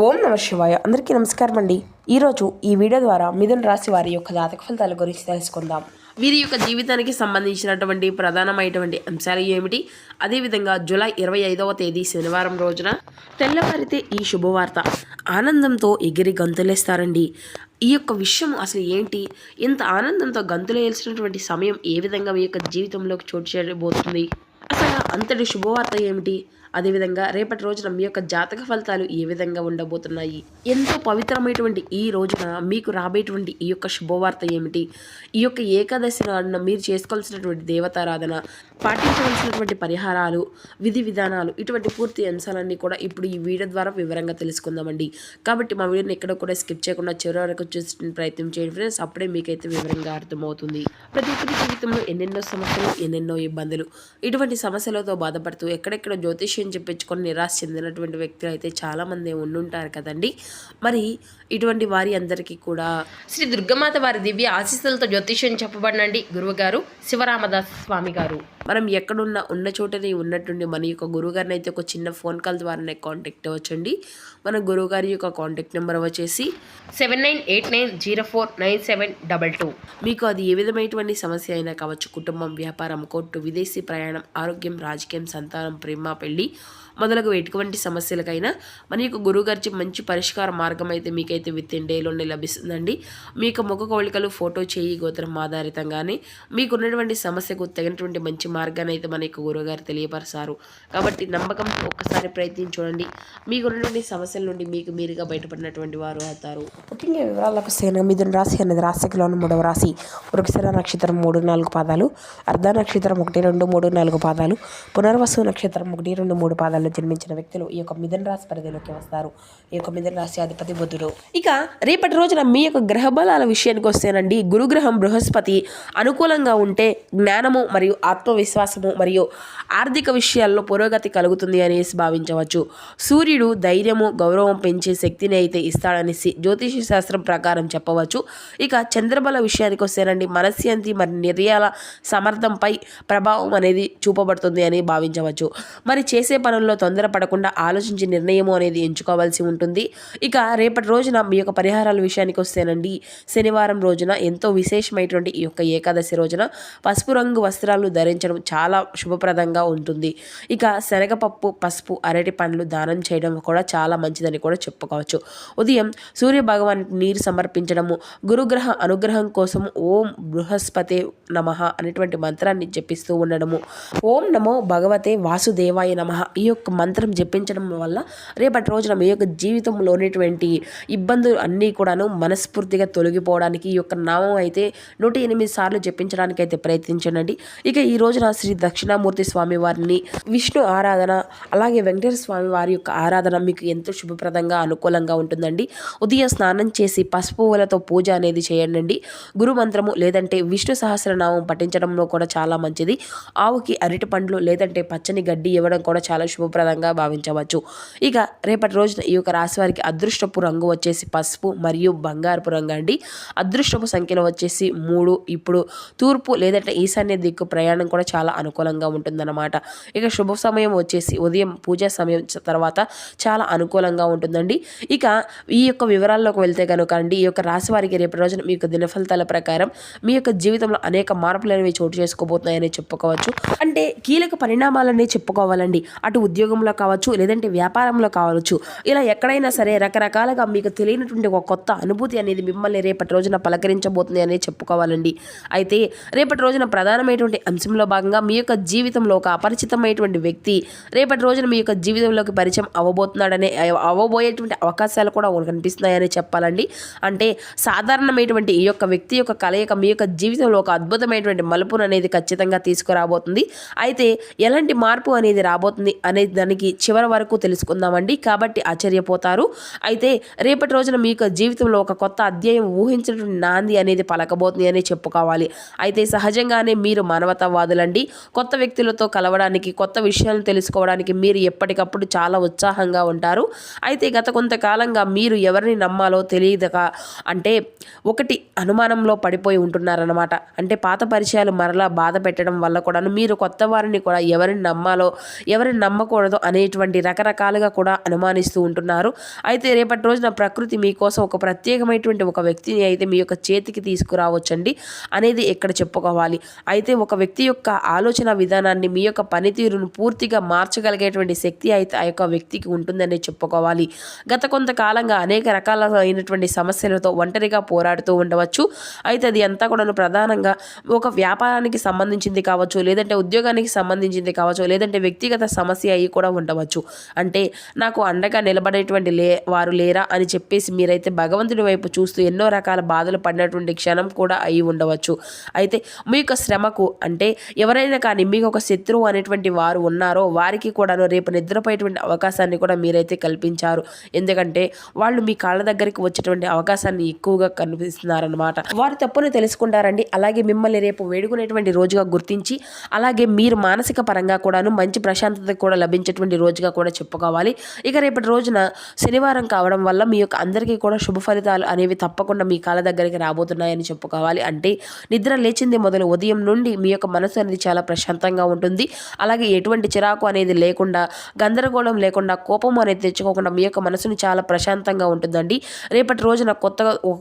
ఓం నమ శివాయ. అందరికీ నమస్కారం అండి. ఈరోజు ఈ వీడియో ద్వారా మిథున రాశి వారి యొక్క జాతక ఫలితాల గురించి తెలుసుకుందాం. వీరి యొక్క జీవితానికి సంబంధించినటువంటి ప్రధానమైనటువంటి అంశాలు ఏమిటి, అదేవిధంగా జూలై 25వ తేదీ శనివారం రోజున తెల్లవారితే ఈ శుభవార్త ఆనందంతో ఎగిరి గంతులేస్తారండి. ఈ యొక్క విషయం అసలు ఏంటి, ఇంత ఆనందంతో గంతులేయాల్సినటువంటి సమయం ఏ విధంగా మీ యొక్క జీవితంలోకి చోటు చేయబోతుంది, అసలు అంతటి శుభవార్త ఏమిటి, అదేవిధంగా రేపటి రోజున మీ యొక్క జాతక ఫలితాలు ఏ విధంగా ఉండబోతున్నాయి, ఎంతో పవిత్రమైనటువంటి ఈ రోజున మీకు రాబోయేటువంటి ఈ యొక్క శుభవార్త ఏమిటి, ఈ యొక్క ఏకాదశి నాడున మీరు చేసుకోవాల్సినటువంటి దేవతారాధన, పాటించవలసినటువంటి పరిహారాలు, విధి విధానాలు, ఇటువంటి పూర్తి అంశాలన్నీ కూడా ఇప్పుడు ఈ వీడియో ద్వారా వివరంగా తెలుసుకుందామండి. కాబట్టి మా వీడియోని ఎక్కడ కూడా స్కిప్ చేయకుండా చివరి వరకు చూసిన ప్రయత్నం చేయండి ఫ్రెండ్స్. అప్పుడే మీకైతే వివరంగా అర్థమవుతుంది. ప్రతి ఒక్కరి జీవితంలో ఎన్నెన్నో సమస్యలు, ఎన్నెన్నో ఇబ్బందులు, ఇటువంటి సమస్యలతో బాధపడుతూ ఎక్కడెక్కడ జ్యోతిష్యం చెప్పించుకొని నిరాశ చెందినటువంటి వ్యక్తులు అయితే చాలామంది ఉండుంటారు కదండి. మరి ఇటువంటి అందరికీ కూడా శ్రీ దుర్గమాత వారి దివ్య ఆశీస్సులతో జ్యోతిష్యం చెప్పబడినండి గురువుగారు శివరామదాస్ స్వామి గారు. మనం ఎక్కడున్నా ఉన్న చోటనే ఉన్నట్టుండి మన యొక్క గురువుగారిని అయితే ఒక చిన్న ఫోన్ కాల్ ద్వారానే కాంటాక్ట్ అవ్వచ్చండి. మన గురువుగారి యొక్క కాంటాక్ట్ నెంబర్ వచ్చేసి 7989049722. మీకు అది ఏ విధమైనటువంటి సమస్య అయినా కావచ్చు, కుటుంబం, వ్యాపారం, కోర్టు, విదేశీ ప్రయాణం, ఆరోగ్యం, రాజకీయం, సంతానం, ప్రేమ, పెళ్లి మొదలగు ఎటువంటి సమస్యలకైనా మన యొక్క గురువుగారి మంచి పరిష్కార మార్గం అయితే మీకైతే విత్ ఇన్ డేలోనే లభిస్తుందండి. మీ యొక్క ముఖ కవళికలు, ఫోటో, చేయి, గోత్రం ఆధారితంగానే మీకున్నటువంటి సమస్యకు తగినటువంటి మంచి మార్గాన్ని అయితే మన యొక్క గురువుగారు తెలియపరుస్తారు. కాబట్టి నమ్మకంతో ఒక్కసారి ప్రయత్నించి చూడండి. మీకున్నటువంటి సమస్యల నుండి మీకు మీరుగా బయటపడినటువంటి వారు అవుతారు. ముఖ్యంగా వివరాలకు వస్తే మిథున రాశి అనేది రాశిలోని 3వ రాశి. వృక్షర నక్షత్రం 3-4 పాదాలు, అర్ధ నక్షత్రం 1-2-3-4 పాదాలు, పునర్వసు నక్షత్రం 1-2-3 పాదాలు జన్మించిన వ్యక్తులు ఈ యొక్క మిథున రాశి పరిధిలోకి వస్తారు. ఈ యొక్క మిథున రాశి అధిపతి బుధుడు. ఇక రేపటి రోజున మీ యొక్క గ్రహ బలాల విషయానికి వస్తేనండి, గురుగ్రహం బృహస్పతి అనుకూలంగా ఉంటే జ్ఞానము మరియు ఆత్మవిశ్వాసము మరియు ఆర్థిక విషయాల్లో పురోగతి కలుగుతుంది అనేసి భావించవచ్చు. సూర్యుడు ధైర్యము, గౌరవం పెంచే శక్తిని అయితే ఇస్తాడనేసి జ్యోతిష శాస్త్రం ప్రకారం చెప్పవచ్చు. ఇక చంద్రబల విషయానికి వస్తేనండి, మనశ్శాంతి మరియు నిర్యాల సమర్థంపై ప్రభావం అనేది చూపబడుతుంది అని భావించవచ్చు. మరి చేసే పనుల్లో తొందరపడకుండా ఆలోచించి నిర్ణయము అనేది ఎంచుకోవాల్సి ఉంటుంది. ఇక రేపటి రోజున మీ యొక్క పరిహారాల విషయానికి వస్తేనండి, శనివారం రోజున ఎంతో విశేషమైనటువంటి ఈ యొక్క ఏకాదశి రోజున పసుపు రంగు వస్త్రాలు ధరించడం చాలా శుభప్రదంగా ఉంటుంది. ఇక శనగపప్పు, పసుపు, అరటి పండ్లు దానం చేయడం కూడా చాలా మంచిదని కూడా చెప్పుకోవచ్చు. ఉదయం సూర్య భగవానికి నీరు సమర్పించడము, గురుగ్రహ అనుగ్రహం కోసం ఓం బృహస్పతే నమః అనేటువంటి మంత్రాన్ని జపిస్తూ ఉండడము, ఓం నమో భగవతే వాసుదేవాయ నమః ఈ యొక్క మంత్రం జపించడం వల్ల రేపటి రోజున మీ యొక్క జీవితంలో ఉన్నటువంటి ఇబ్బందులు అన్నీ కూడాను మనస్ఫూర్తిగా తొలగిపోవడానికి ఈ యొక్క నామం అయితే 108 సార్లు జపించడానికి అయితే ప్రయత్నించండి. ఇక ఈ రోజున శ్రీ దక్షిణామూర్తి స్వామి వారిని, విష్ణు ఆరాధన, అలాగే వెంకటేశ్వర స్వామి వారి యొక్క ఆరాధన మీకు ఎంతో శుభప్రదంగా అనుకూలంగా ఉంటుందండి. ఉదయం స్నానం చేసి పసుపు పువ్వులతో పూజ అనేది చేయండి. గురు మంత్రము లేదంటే విష్ణు సహస్రనామం పఠించడంలో కూడా చాలా మంచిది. ఆవుకి అరటి పండ్లు లేదంటే పచ్చని గడ్డి ఇవ్వడం కూడా చాలా శుభప్రదంగా భావించవచ్చు. ఇక రేపటి రోజున ఈ యొక్క రాశి వారికి అదృష్టపు రంగు వచ్చేసి పసుపు మరియు బంగారపు రంగు అండి. అదృష్టపు సంఖ్యలో వచ్చేసి 3. ఇప్పుడు తూర్పు లేదంటే ఈశాన్య దిక్కు ప్రయాణం కూడా చాలా అనుకూలంగా ఉంటుందన్నమాట. ఇక శుభ సమయం వచ్చేసి ఉదయం పూజా సమయం తర్వాత చాలా అనుకూలంగా ఉంటుందండి. ఇక ఈ యొక్క వివరాల్లోకి వెళ్తే కనుక అండి, ఈ యొక్క రాశి వారికి రేపటి రోజున మీ యొక్క దిన ఫలితాల ప్రకారం మీ యొక్క జీవితంలో అనేక మార్పులు అనేవి చోటు చేసుకోబోతున్నాయని చెప్పుకోవచ్చు. అంటే కీలక పరిణామాలనే చెప్పుకోవాలండి. అటు ఉద్యోగంలో కావచ్చు, లేదంటే వ్యాపారంలో కావచ్చు, ఇలా ఎక్కడైనా సరే రకరకాలుగా మీకు తెలియనటువంటి ఒక కొత్త అనుభూతి అనేది మిమ్మల్ని రేపటి రోజున పలకరించబోతుంది అని చెప్పుకోవాలండి. అయితే రేపటి రోజున ప్రధానమైనటువంటి అంశంలో భాగంగా మీ యొక్క జీవితంలో ఒక అపరిచితమైనటువంటి వ్యక్తి రేపటి రోజున మీ యొక్క జీవితంలోకి పరిచయం అవ్వబోయేటువంటి అవకాశాలు కూడా కనిపిస్తున్నాయని చెప్పాలండి. అంటే సాధారణమైనటువంటి ఈ యొక్క వ్యక్తి యొక్క కలయిక మీ యొక్క జీవితంలో ఒక అద్భుతమైనటువంటి మలుపును అనేది ఖచ్చితంగా తీసుకురాబోతుంది. అయితే ఎలాంటి మార్పు అనేది రాబోతుంది అనే దానికి చివరి వరకు తెలుసుకుందామండి. కాబట్టి ఆశ్చర్యపోతారు. అయితే రేపటి రోజున మీ యొక్క జీవితంలో ఒక కొత్త అధ్యాయం ఊహించినటువంటి నాంది అనేది పలకబోతుంది అని చెప్పుకోవాలి. అయితే సహజంగానే మీరు మానవతావాదులండి. కొత్త వ్యక్తులతో కలవడానికి, కొత్త విషయాలను తెలుసుకోవడానికి మీరు ఎప్పటికప్పుడు చాలా ఉత్సాహంగా ఉంటారు. అయితే గత కొంతకాలంగా మీరు ఎవరిని నమ్మాలో తెలియదక, అంటే ఒకటి అనుమానంలో పడిపోయి ఉంటున్నారన్నమాట. అంటే పాత పరిచయాలు మరలా బాధ పెట్టడం వల్ల కూడాను మీరు కొత్త వారిని కూడా ఎవరిని నమ్మాలో ఎవరిని నమ్మకూడదు ఉండకూడదు అనేటువంటి రకరకాలుగా కూడా అనుమానిస్తూ ఉంటున్నారు. అయితే రేపటి రోజున ప్రకృతి మీకోసం ఒక ప్రత్యేకమైనటువంటి ఒక వ్యక్తిని అయితే మీ యొక్క చేతికి తీసుకురావచ్చండి అనేది ఇక్కడ చెప్పుకోవాలి. అయితే ఒక వ్యక్తి యొక్క ఆలోచన విధానాన్ని, మీ యొక్క పనితీరును పూర్తిగా మార్చగలిగేటువంటి శక్తి అయితే ఆ యొక్క వ్యక్తికి ఉంటుందని చెప్పుకోవాలి. గత కొంతకాలంగా అనేక రకాలైనటువంటి సమస్యలతో ఒంటరిగా పోరాడుతూ ఉండవచ్చు. అయితే అది అంతా కూడా ప్రధానంగా ఒక వ్యాపారానికి సంబంధించింది కావచ్చు, లేదంటే ఉద్యోగానికి సంబంధించింది కావచ్చు, లేదంటే వ్యక్తిగత సమస్య అయి కూడా ఉండవచ్చు. అంటే నాకు అండగా నిలబడేటువంటి వారు లేరా అని చెప్పేసి మీరైతే భగవంతుడి వైపు చూస్తూ ఎన్నో రకాల బాధలు పడినటువంటి క్షణం కూడా అయి ఉండవచ్చు. అయితే మీ యొక్క శ్రమకు అంటే ఎవరైనా కానీ మీకు ఒక శత్రువు అనేటువంటి వారు ఉన్నారో వారికి కూడాను రేపు నిద్రపోయేటువంటి అవకాశాన్ని కూడా మీరైతే కల్పించారు. ఎందుకంటే వాళ్ళు మీ కాళ్ళ దగ్గరికి వచ్చేటువంటి అవకాశాన్ని ఎక్కువగా కనిపిస్తున్నారనమాట. వారి తప్పును తెలుసుకుంటారండి. అలాగే మిమ్మల్ని రేపు వేడుకునేటువంటి రోజుగా గుర్తించి, అలాగే మీరు మానసిక పరంగా కూడాను మంచి ప్రశాంతత కూడా లభించేటువంటి రోజుగా కూడా చెప్పుకోవాలి. ఇక రేపటి రోజున శనివారం కావడం వల్ల మీ యొక్క అందరికీ కూడా శుభ ఫలితాలు అనేవి తప్పకుండా మీ కాళ్ళ దగ్గరికి రాబోతున్నాయని చెప్పుకోవాలి. అంటే నిద్ర లేచింది మొదలు ఉదయం నుండి మీ యొక్క మనసు అనేది చాలా ప్రశాంతంగా ఉంటుంది. అలాగే ఎటువంటి చిరాకు అనేది లేకుండా, గందరగోళం లేకుండా, కోపం అనేది తెచ్చుకోకుండా మీ యొక్క మనసుని చాలా ప్రశాంతంగా ఉంటుందండి. రేపటి రోజున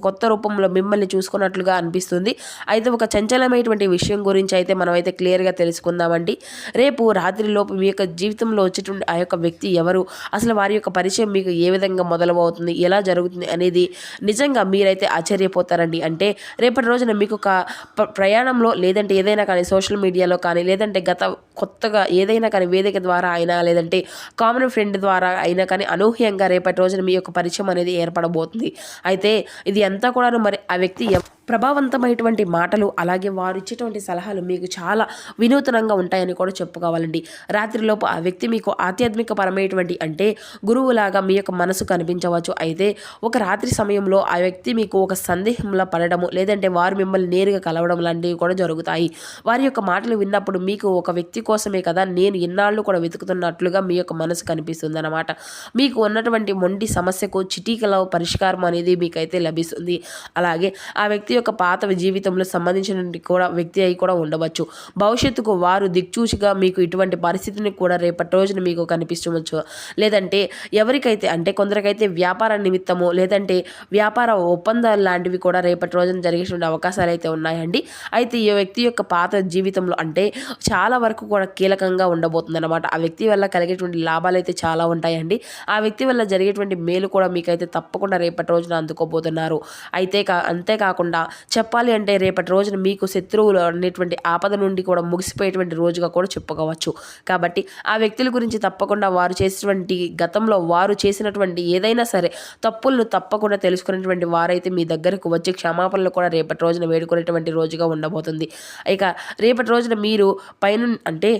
కొత్త రూపంలో మిమ్మల్ని చూసుకున్నట్లుగా అనిపిస్తుంది. అయితే ఒక చంచలమైనటువంటి విషయం గురించి అయితే మనం అయితే క్లియర్గా తెలుసుకుందామండి. రేపు రాత్రిలోపు మీ యొక్క జీవితంలో వచ్చేటువంటి ఆ యొక్క వ్యక్తి ఎవరు, అసలు వారి యొక్క పరిచయం మీకు ఏ విధంగా మొదలవుతుంది, ఎలా జరుగుతుంది అనేది నిజంగా మీరైతే ఆశ్చర్యపోతారండి. అంటే రేపటి రోజున మీకు ఒక ప్రయాణంలో, లేదంటే ఏదైనా కానీ సోషల్ మీడియాలో కానీ, లేదంటే కొత్తగా ఏదైనా కానీ వేదిక ద్వారా అయినా, లేదంటే కామన్ ఫ్రెండ్ ద్వారా అయినా కానీ అనూహ్యంగా రేపటి రోజున మీ యొక్క పరిచయం అనేది ఏర్పడబోతుంది. అయితే ఇది అంతా కూడా మరి ఆ వ్యక్తి ప్రభావవంతమైనటువంటి మాటలు, అలాగే వారు ఇచ్చేటువంటి సలహాలు మీకు చాలా వినూతనంగా ఉంటాయని కూడా చెప్పుకోవాలండి. రాత్రిలోపు ఆ వ్యక్తి మీకు ఆధ్యాత్మిక పరమైనటువంటి అంటే గురువులాగా మీ యొక్క మనసు కనిపించవచ్చు. అయితే ఒక రాత్రి సమయంలో ఆ వ్యక్తి మీకు ఒక సందేహంలో పడడము, లేదంటే వారు మిమ్మల్ని నేరుగా కలవడం లాంటివి కూడా జరుగుతాయి. వారి యొక్క మాటలు విన్నప్పుడు మీకు ఒక వ్యక్తి కోసమే కదా నేను ఇన్నాళ్ళు కూడా వెతుకుతున్నట్లుగా మీ యొక్క మనసు కనిపిస్తుంది అన్నమాట. మీకు ఉన్నటువంటి మొండి సమస్యకు చిటికలో పరిష్కారం అనేది మీకైతే లభిస్తుంది. అలాగే ఆ వ్యక్తి యొక్క పాత జీవితంలో సంబంధించిన కూడా వ్యక్తి అయి కూడా ఉండవచ్చు. భవిష్యత్తుకు వారు దిక్చూచిగా మీకు ఇటువంటి పరిస్థితిని కూడా రేపటి రోజున మీకు కనిపించవచ్చు. లేదంటే ఎవరికైతే అంటే కొందరికైతే వ్యాపార నిమిత్తము, లేదంటే వ్యాపార ఒప్పందాలు లాంటివి కూడా రేపటి రోజున జరిగేటువంటి అవకాశాలు అయితే ఉన్నాయండి. అయితే ఈ వ్యక్తి యొక్క పాత జీవితంలో అంటే చాలా వరకు కూడా కీలకంగా ఉండబోతుంది అనమాట. ఆ వ్యక్తి వల్ల కలిగేటువంటి లాభాలు అయితే చాలా ఉంటాయండి. ఆ వ్యక్తి వల్ల జరిగేటువంటి మేలు కూడా మీకైతే తప్పకుండా రేపటి రోజున అందుకోబోతున్నారు. అయితే అంతేకాకుండా చెప్పాలి అంటే రేపటి రోజున మీకు శత్రువులు అనేటువంటి ఆపద నుండి కూడా ముగిసిపోయేటువంటి రోజుగా కూడా చెప్పుకోవచ్చు. కాబట్టి ఆ వ్యక్తుల గురించి తప్పకుండా వారు చేసినటువంటి గతంలో వారు చేసినటువంటి ఏదైనా సరే తప్పులను తప్పకుండా తెలుసుకునేటువంటి వారైతే మీ దగ్గరకు వచ్చి క్షమాపణలు కూడా రేపటి రోజున వేడుకునేటువంటి రోజుగా ఉండబోతుంది. ఇక రేపటి రోజున మీరు అంటే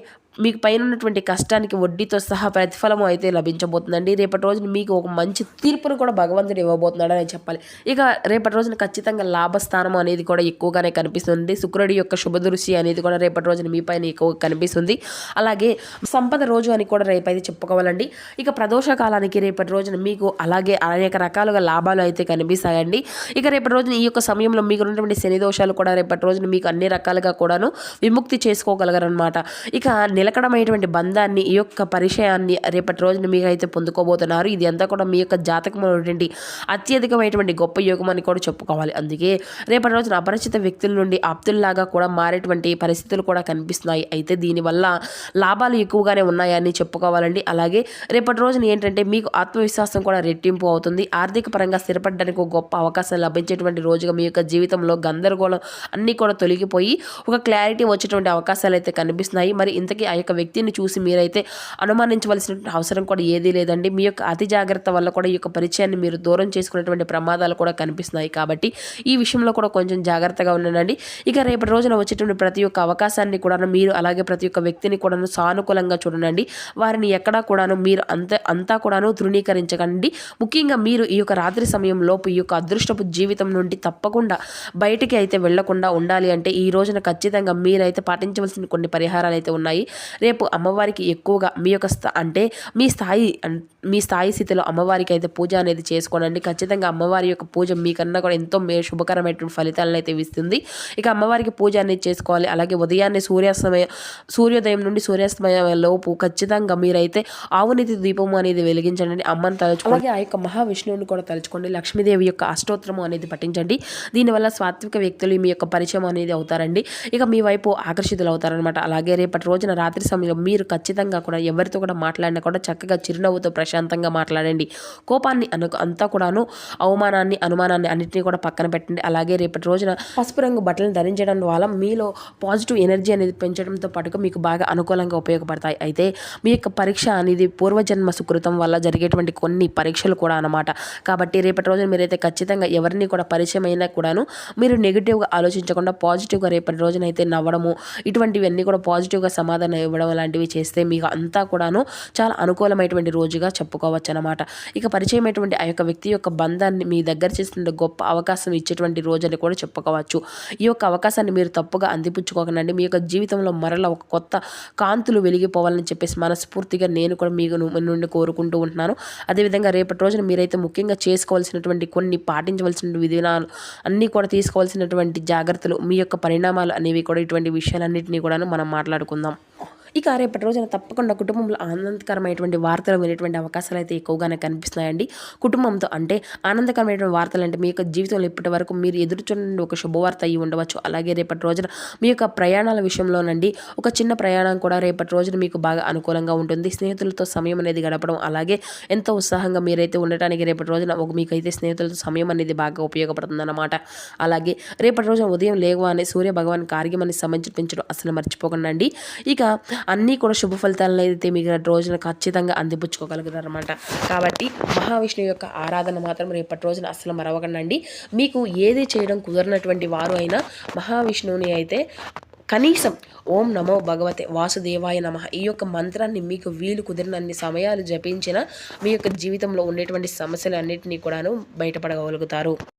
మీకు పైన ఉన్నటువంటి కష్టానికి వడ్డీతో సహా ప్రతిఫలము అయితే లభించబోతుందండి. రేపటి రోజున మీకు ఒక మంచి తీర్పును కూడా భగవంతుడు ఇవ్వబోతున్నాడు అని చెప్పాలి. ఇక రేపటి రోజున ఖచ్చితంగా లాభస్థానం అనేది కూడా ఎక్కువగానే కనిపిస్తుంది. శుక్రుడి యొక్క శుభదృష్టి అనేది కూడా రేపటి రోజున మీ పైన ఎక్కువగా కనిపిస్తుంది. అలాగే సంపద రోజు అని కూడా రేపైతే చెప్పుకోవాలండి. ఇక ప్రదోష కాలానికి రేపటి రోజున మీకు అలాగే అనేక రకాలుగా లాభాలు అయితే కనిపిస్తాయండి. ఇక రేపటి రోజున ఈ యొక్క సమయంలో మీకు ఉన్నటువంటి శని దోషాలు కూడా రేపటి రోజున మీకు అన్ని రకాలుగా కూడాను విముక్తి చేసుకోగలరనమాట. ఇక నిలకడమైనటువంటి బంధాన్ని, ఈ యొక్క పరిచయాన్ని రేపటి రోజున మీకు అయితే పొందుకోబోతున్నారు. ఇది అంతా కూడా మీ యొక్క జాతకంలో ఉన్నటువంటి అత్యధికమైనటువంటి గొప్ప యోగం అని కూడా చెప్పుకోవాలి. అందుకే రేపటి రోజున అపరిచిత వ్యక్తుల నుండి ఆప్తుల్లాగా కూడా మారేటువంటి పరిస్థితులు కూడా కనిపిస్తున్నాయి. అయితే దీనివల్ల లాభాలు ఎక్కువగానే ఉన్నాయని చెప్పుకోవాలండి. అలాగే రేపటి రోజున ఏంటంటే మీకు ఆత్మవిశ్వాసం కూడా రెట్టింపు అవుతుంది. ఆర్థిక పరంగా స్థిరపడడానికి ఒక గొప్ప అవకాశం లభించేటువంటి రోజుగా మీ యొక్క జీవితంలో గందరగోళం అన్నీ కూడా తొలగిపోయి ఒక క్లారిటీ వచ్చేటువంటి అవకాశాలు అయితే కనిపిస్తున్నాయి. మరి ఇంతకీ ఆ యొక్క వ్యక్తిని చూసి మీరైతే అనుమానించవలసిన అవసరం కూడా ఏదీ లేదండి. మీ యొక్క అతి జాగ్రత్త వల్ల కూడా ఈ యొక్క పరిచయాన్ని మీరు దూరం చేసుకునేటువంటి ప్రమాదాలు కూడా కనిపిస్తున్నాయి. కాబట్టి ఈ విషయంలో కూడా కొంచెం జాగ్రత్తగా ఉండండి. ఇక రేపటి రోజున వచ్చేటువంటి ప్రతి ఒక్క అవకాశాన్ని కూడా మీరు అలాగే ప్రతి ఒక్క వ్యక్తిని కూడా సానుకూలంగా చూడండి. వారిని ఎక్కడా కూడాను మీరు అంతా కూడాను తృణీకరించకండి. ముఖ్యంగా మీరు ఈ యొక్క రాత్రి సమయంలోపు ఈ యొక్క అదృష్టపు జీవితం నుండి తప్పకుండా బయటికి అయితే వెళ్లకుండా ఉండాలి అంటే ఈ రోజున ఖచ్చితంగా మీరైతే పాటించవలసిన కొన్ని పరిహారాలు అయితే ఉన్నాయి. రేపు అమ్మవారికి ఎక్కువగా మీ యొక్క అంటే మీ స్థాయి స్థితిలో అమ్మవారికి అయితే పూజ అనేది చేసుకోనండి. ఖచ్చితంగా అమ్మవారి యొక్క పూజ మీకన్నా కూడా ఎంతో శుభకరమైనటువంటి ఫలితాలను అయితే ఇస్తుంది. ఇక అమ్మవారికి పూజ అనేది చేసుకోవాలి. అలాగే ఉదయాన్నే సూర్యోదయం నుండి సూర్యాస్తమయం లోపు ఖచ్చితంగా మీరైతే ఆవునితి దీపము అనేది వెలిగించండి. అమ్మని తలుచుకోండి. అలాగే ఆ యొక్క మహావిష్ణువుని కూడా తలుచుకోండి. లక్ష్మీదేవి యొక్క అష్టోత్తరము అనేది పఠించండి. దీనివల్ల సాత్విక వ్యక్తులు మీ యొక్క పరిచయం అనేది అవుతారండి. ఇక మీ వైపు ఆకర్షితులు అవుతారనమాట. అలాగే రేపటి రోజున రాత్రి సమయంలో మీరు ఖచ్చితంగా కూడా ఎవరితో కూడా మాట్లాడినా కూడా చక్కగా చిరునవ్వుతో ప్రశాంతంగా మాట్లాడండి. కోపాన్ని అంతా కూడాను అవమానాన్ని అనుమానాన్ని అన్నింటినీ కూడా పక్కన పెట్టండి. అలాగే రేపటి రోజున పసుపు రంగు బట్టలను ధరించడం వల్ల మీలో పాజిటివ్ ఎనర్జీ అనేది పెంచడంతో పాటుగా మీకు బాగా అనుకూలంగా ఉపయోగపడతాయి. అయితే మీ యొక్క పరీక్ష అనేది పూర్వజన్మ సుకృతం వల్ల జరిగేటువంటి కొన్ని పరీక్షలు కూడా అన్నమాట. కాబట్టి రేపటి రోజున మీరైతే ఖచ్చితంగా ఎవరిని కూడా పరిచయం అయినా కూడాను మీరు నెగిటివ్గా ఆలోచించకుండా పాజిటివ్గా రేపటి రోజున అయితే నవ్వడము, ఇటువంటివన్నీ కూడా పాజిటివ్గా సమాధానం ఇవ్వడం లాంటివి చేస్తే మీకు అంతా కూడాను చాలా అనుకూలమైనటువంటి రోజుగా చెప్పుకోవచ్చు అనమాట. ఇక పరిచయమైనటువంటి ఆ యొక్క వ్యక్తి యొక్క బంధాన్ని మీ దగ్గర చేస్తున్న గొప్ప అవకాశం ఇచ్చేటువంటి రోజు అని కూడా చెప్పుకోవచ్చు. ఈ యొక్క అవకాశాన్ని మీరు తప్పుగా అందిపుచ్చుకోకండి. మీ యొక్క జీవితంలో మరలా ఒక కొత్త కాంతులు వెలిగిపోవాలని చెప్పేసి మనస్ఫూర్తిగా నేను కూడా మీకు నుండి కోరుకుంటూ ఉంటున్నాను. అదేవిధంగా రేపటి రోజున మీరైతే ముఖ్యంగా చేసుకోవాల్సినటువంటి కొన్ని పాటించవలసిన విధానాలు అన్నీ కూడా తీసుకోవాల్సినటువంటి జాగ్రత్తలు, మీ యొక్క పరిణామాలు అనేవి కూడా ఇటువంటి విషయాలన్నింటినీ కూడా మనం మాట్లాడుకుందాం. ఇక రేపటి రోజున తప్పకుండా కుటుంబంలో ఆనందకరమైనటువంటి వార్తలు వినేటువంటి అవకాశాలు అయితే ఎక్కువగానే కనిపిస్తున్నాయండి. కుటుంబంతో అంటే ఆనందకరమైనటువంటి వార్తలు అంటే మీ యొక్క జీవితంలో ఇప్పటి వరకు మీరు ఎదురు చూడండి ఒక శుభవార్త అయ్యి ఉండవచ్చు. అలాగే రేపటి రోజున మీ యొక్క ప్రయాణాల విషయంలోనండి ఒక చిన్న ప్రయాణం కూడా రేపటి రోజున మీకు బాగా అనుకూలంగా ఉంటుంది. స్నేహితులతో సమయం అనేది గడపడం, అలాగే ఎంతో ఉత్సాహంగా మీరైతే ఉండటానికి రేపటి రోజున మీకైతే స్నేహితులతో సమయం అనేది బాగా ఉపయోగపడుతుంది అన్నమాట. అలాగే రేపటి రోజున ఉదయం లేవగానే సూర్య భగవాన్ కార్యమని సమర్పించడం అసలు మర్చిపోకండి. ఇక అన్నీ కూడా శుభ ఫలితాలను అయితే మీకు రోజున ఖచ్చితంగా అందిపుచ్చుకోగలుగుతారనమాట. కాబట్టి మహావిష్ణువు యొక్క ఆరాధన మాత్రం రేపటి రోజున అసలు మరవకండి. మీకు ఏది చేయడం కుదరనటువంటి వారు అయినా మహావిష్ణువుని అయితే కనీసం ఓం నమో భగవతే వాసుదేవాయ నమః ఈ యొక్క మంత్రాన్ని మీకు వీలు కుదిరినన్ని సమయాలు జపించిన మీ యొక్క జీవితంలో ఉండేటువంటి సమస్యలన్నింటినీ కూడాను బయటపడగలుగుతారు.